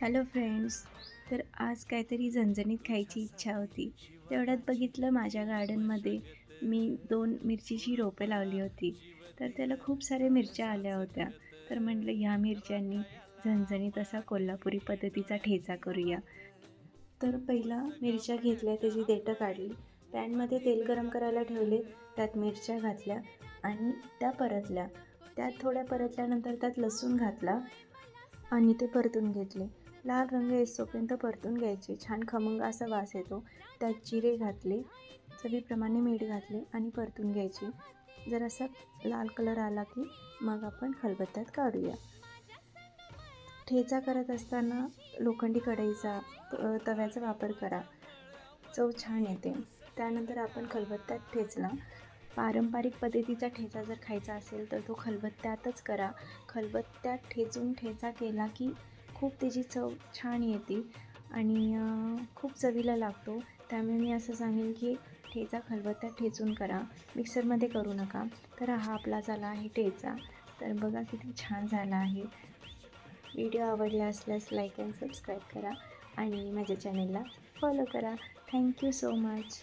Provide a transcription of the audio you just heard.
Hello friends. तर आज काहीतरी झणझणीत खायची इच्छा होती. तेवढ्यात बघितलं माझ्या गार्डनमध्ये मी 2 मिरचीची रोपे लावली होती. तर त्याला खूप साऱ्या मिरच्या आल्या होत्या. तर म्हटलं ह्या मिरच्यांनी झणझणीत असा कोल्हापुरी पद्धतीचा ठेचा करूया. तर पहिला मिरच्या घेतल्या, त्याची देठं काढली. पॅनमध्ये तेल गरम करायला ठेवले, त्यात मिरच्या घातल्या आणि त्या परतल्या. त्यात थोड्या परतल्यानंतर त्यात लसूण घातला आणि ते परतून घेतले. लाल रंग येईस्तोपर्यंत परतून घ्यायचे. छान खमंग असा वास येतो. त्यात जिरे घातले, चवीप्रमाणे मीठ घातले आणि परतून घ्यायचे. जर असा लाल कलर आला की मग आपण खलबत्त्यात काढूया. ठेचा करत असताना लोखंडी कढईचा तव्याचा वापर करा, चव छान येते. त्यानंतर आपण खलबत्त्यात ठेचला. पारंपरिक पद्धतीचा ठेचा जर खायचा असेल तर तो खलबत्त्यातच करा. खलबत्त्यात ठेचून ठेचा केला की खूप त्याची चव छान येते आणि खूप चवीला लागतो. त्यामुळे मी असं सांगेन की ठेचा खलबत्त्यात ठेचून करा, मिक्सरमध्ये करू नका. तर हा आपला झाला आहे ठेचा. तर बघा किती छान झाला आहे. व्हिडिओ आवडला असल्यास लाईक अँड सबस्क्राईब करा आणि माझ्या चॅनलला फॉलो करा. Thank you so much.